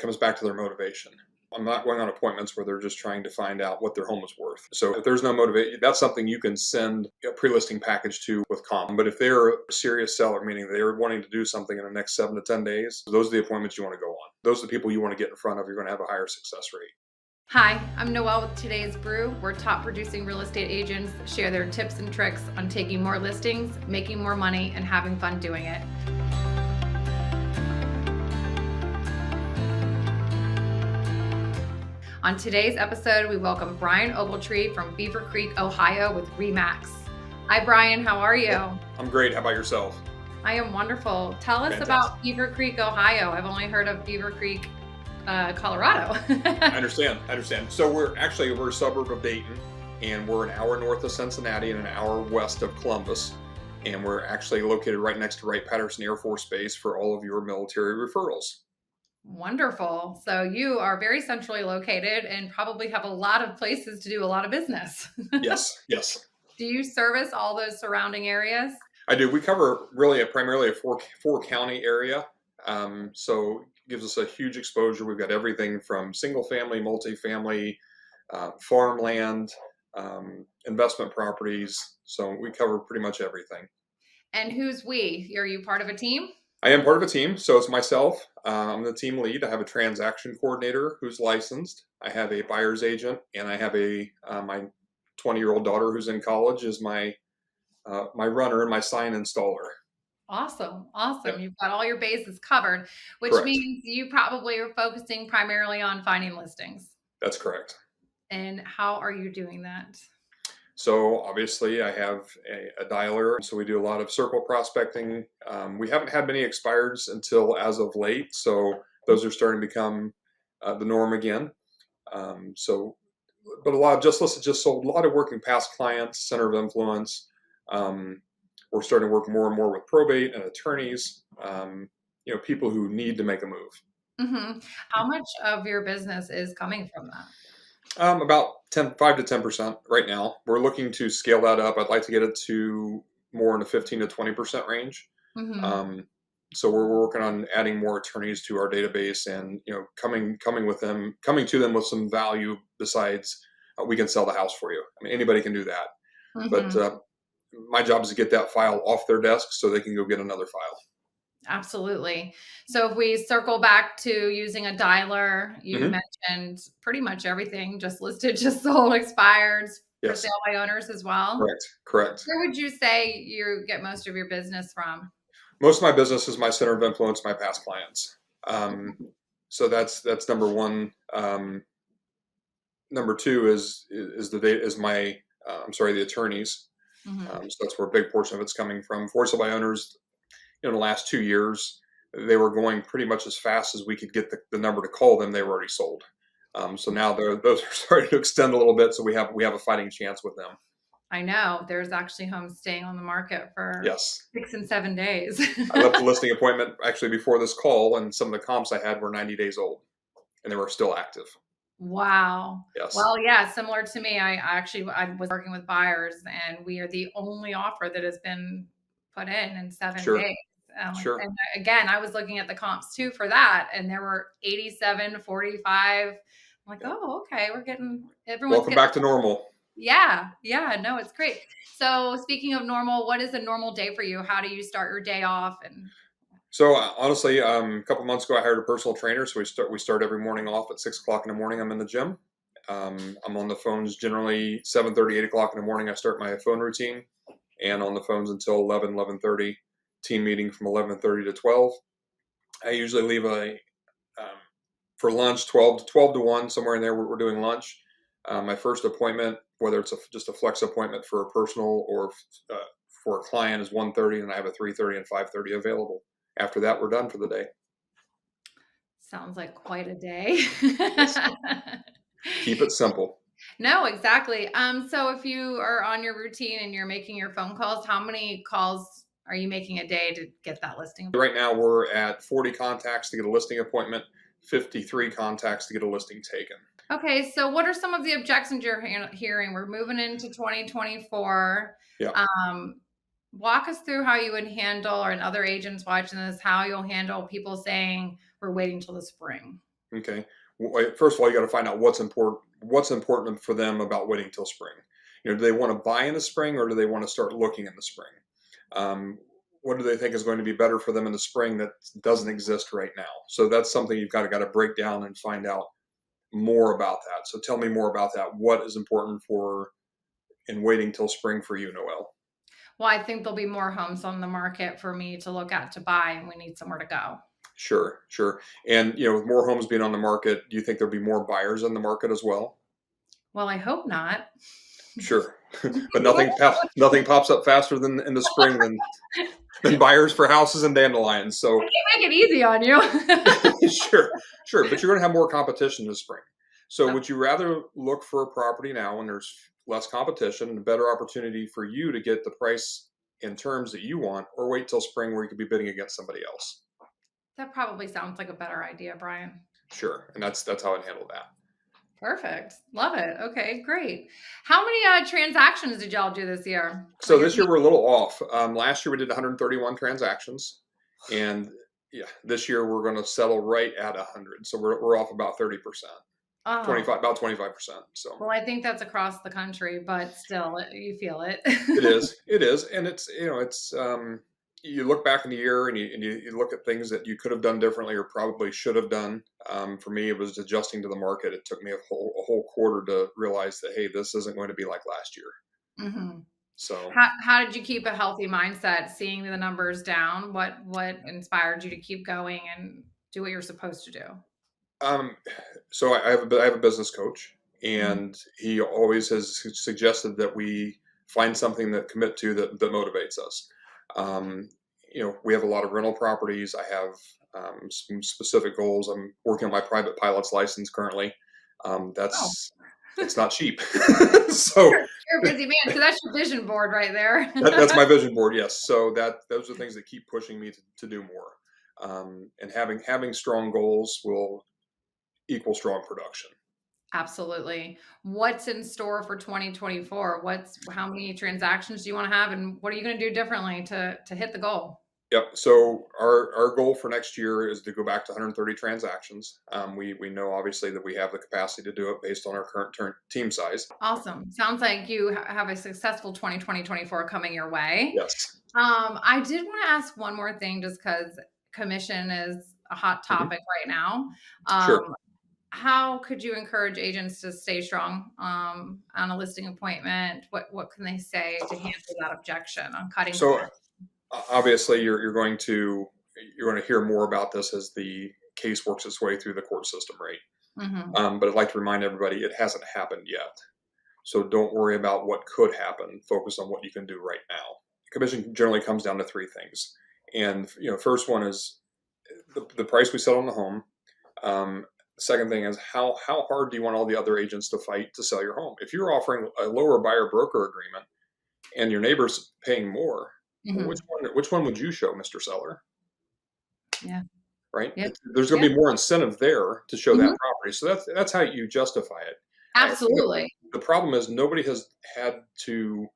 comes back to their motivation. I'm not going on appointments where they're just trying to find out what their home is worth. So if there's no motivation, that's something you can send a pre-listing package to with comp. But if they're a serious seller, meaning they're wanting to do something in the next 7 to 10 days, those are the appointments you want to go on. Those are the people you want to get in front of. You're going to have a higher success rate. Hi, I'm Noelle with today's Brew, where top producing real estate agents share their tips and tricks on taking more listings, making more money, and having fun doing it. On today's episode, we welcome Brian Ogletree from Beaver Creek, Ohio with RE/MAX. Hi, Brian. How are you? I'm great. How about yourself? I am wonderful. Tell us about Beaver Creek, Ohio. I've only heard of Beaver Creek, Colorado. I understand. So we're a suburb of Dayton, and we're an hour north of Cincinnati and an hour west of Columbus. And we're actually located right next to Wright-Patterson Air Force Base for all of your military referrals. Wonderful. So you are very centrally located and probably have a lot of places to do a lot of business. Yes. Do you service all those surrounding areas? I do. We cover really primarily a four county area. So it gives us a huge exposure. We've got everything from single family, multifamily, farmland, investment properties. So we cover pretty much everything. And who's we? Are you part of a team? I am part of a team, so it's myself. I'm the team lead. I have a transaction coordinator who's licensed. I have a buyer's agent, and I have my 20-year-old daughter who's in college is my runner and my sign installer. Awesome. Yep. You've got all your bases covered, which Correct. means you probably are focusing primarily on finding listings. That's correct. And how are you doing that? So obviously I have a dialer, so we do a lot of circle prospecting. We haven't had many expireds until as of late, so those are starting to become the norm again. But a lot of just listed, just sold, a lot of working past clients, center of influence. We're starting to work more and more with probate and attorneys, people who need to make a move. Mm-hmm. How much of your business is coming from that? About 5 to 10% right now. We're looking to scale that up. I'd like to get it to more in the 15 to 20% range. Mm-hmm. So we're working on adding more attorneys to our database, and coming to them with some value besides we can sell the house for you. I mean, anybody can do that, Mm-hmm. but my job is to get that file off their desk so they can go get another file. Absolutely. So if we circle back to using a dialer, you Mm-hmm. mentioned pretty much everything, just listed, just sold, expired, for sale by owners as well. Correct. Where would you say you get most of your business from? Most of my business is my center of influence, my past clients. So that's number one. Number two is the attorneys. Mm-hmm. So that's where a big portion of it's coming from. For sale by owners, in the last 2 years, they were going pretty much as fast as we could get the number to call them. They were already sold. So now those are starting to extend a little bit. So we have a fighting chance with them. I know there's actually homes staying on the market for 6 and 7 days. I left the listing appointment actually before this call, and some of the comps I had were 90 days old, and they were still active. Wow. Yes. Well, yeah, similar to me. I was working with buyers, and we are the only offer that has been put in 7 days. Sure. And again, I was looking at the comps too for that, and there were 87, 45. I'm like, oh, okay, Welcome back to normal. Yeah, no, it's great. So speaking of normal, what is a normal day for you? How do you start your day off? So honestly, a couple months ago, I hired a personal trainer. So we start every morning off at 6 o'clock in the morning. I'm in the gym. I'm on the phones generally 7:30, 8 o'clock in the morning. I start my phone routine, and on the phones until 11:30. Team meeting from 11:30 to 12. I usually leave for lunch 12 to 1, somewhere in there. We're doing lunch. My first appointment, whether it's just a flex appointment for a personal or for a client, is 1:30, and I have a 3:30 and 5:30 available. After that, we're done for the day. Sounds like quite a day. Keep it simple. No, exactly. So if you are on your routine and you're making your phone calls, how many calls are you making a day to get that listing? Right now, we're at 40 contacts to get a listing appointment, 53 contacts to get a listing taken. Okay, so what are some of the objections you're hearing? We're moving into 2024. Yeah. Walk us through how you would handle, or and other agents watching this, how you'll handle people saying we're waiting till the spring. Okay. First of all, you got to find out what's important. What's important for them about waiting till spring? Do they want to buy in the spring, or do they want to start looking in the spring? Um, what do they think is going to be better for them in the spring that doesn't exist right now? So that's something you've got to break down and find out more about that. So tell me more about that. What is important for in waiting till spring for you, Noel? Well, I think there'll be more homes on the market for me to look at to buy, and we need somewhere to go. Sure, sure. And with more homes being on the market, do you think there'll be more buyers in the market as well? Well, I hope not. Sure, but nothing pops up faster than in the spring than buyers for houses and dandelions. So Make it easy on you. sure, sure. But you're going to have more competition this spring. So would you rather look for a property now when there's less competition and a better opportunity for you to get the price and terms that you want, or wait till spring where you could be bidding against somebody else? That probably sounds like a better idea, Brian. Sure, and that's how I'd handle that. Perfect. Love it. Okay, great. How many transactions did y'all do this year? So this year we're a little off. Last year we did 131 transactions, and yeah, this year we're going to settle right at 100. So we're off about 30%, Oh, 25, about 25%. So well, I think that's across the country, but still, you feel it. it is, and it's you look back in the year and you look at things that you could have done differently or probably should have done. For me, it was adjusting to the market. It took me a whole quarter to realize that, hey, this isn't going to be like last year. hmm So How did you keep a healthy mindset, seeing the numbers down? What inspired you to keep going and do what you're supposed to do? Um, so I have a business coach, Mhm. and he always has suggested that we find something that commit to that motivates us. Um, we have a lot of rental properties. I have some specific goals. I'm working on my private pilot's license currently. Oh, It's not cheap. So you're a busy man, because that's your vision board right there. that's my vision board. Yes. So those are things that keep pushing me to do more. And having strong goals will equal strong production. Absolutely. What's in store for 2024? How many transactions do you want to have, and what are you going to do differently to hit the goal? Yep. So our goal for next year is to go back to 130 transactions. We know obviously that we have the capacity to do it based on our current team size. Awesome. Sounds like you have a successful 2024 coming your way. Yes. I did want to ask one more thing, just because commission is a hot Hmm. topic right now. Sure. How could you encourage agents to stay strong on a listing appointment? What can they say to handle that objection on cutting So commission? obviously you're going to hear more about this as the case works its way through the court system, right? hmm But I'd like to remind everybody it hasn't happened yet. So don't worry about what could happen. Focus on what you can do right now. Commission generally comes down to three things, and first one is the price we sell on the home. Second thing is how hard do you want all the other agents to fight to sell your home? If you're offering a lower buyer broker agreement and your neighbor's paying more, hmm which one would you show, Mr. Seller? Yeah. Right? Yeah. There's going Yeah. to be more incentive there to show that hmm property. So that's how you justify it. Absolutely. The problem is nobody has had to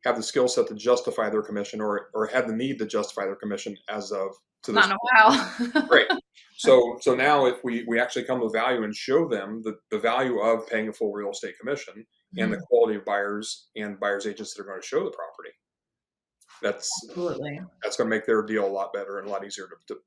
have the skill set to justify their commission or had the need to justify their commission as of to this Not in a point. Great. while. So now if we actually come to value and show them the value of paying a full real estate commission and the Mhm. quality of buyers and buyers agents that are going to show the property, that's Absolutely. going to make their deal a lot better and a lot easier to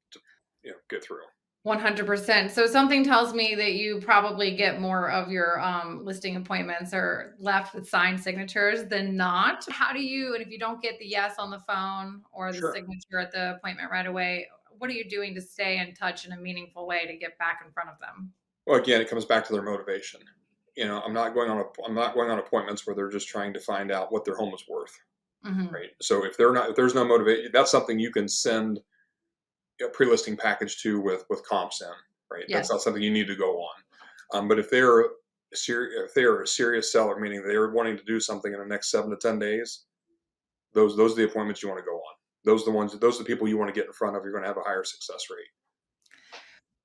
get through. 100%. So something tells me that you probably get more of your listing appointments are left with signed signatures than not. How do you, and if you don't get the yes on the phone or the Sure. signature at the appointment right away, what are you doing to stay in touch in a meaningful way to get back in front of them? Well, again, it comes back to their motivation. I'm not going on appointments where they're just trying to find out what their home is worth. hmm Right. So if there's no motivation, that's something you can send a pre-listing package to with comps in. Right. Yes. That's not something you need to go on. But if they are a serious seller, meaning they're wanting to do something in the next 7 to 10 days, those are the appointments you want to go on. Those are the people you want to get in front of. You're going to have a higher success rate.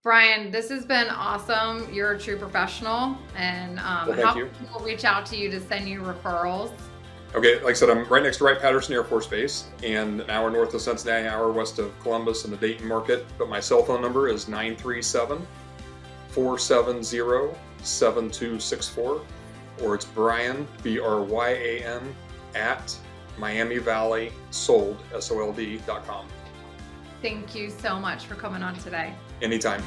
Brian, this has been awesome. You're a true professional. And Well, thank how you. can people reach out to you to send you referrals? Okay, like I said, I'm right next to Wright-Patterson Air Force Base, and an hour north of Cincinnati, an hour west of Columbus in the Dayton market. But my cell phone number is 937 470-7264, or it's Brian, Bryan, at MiamiValleySold, SOLD.com. Thank you so much for coming on today. Anytime.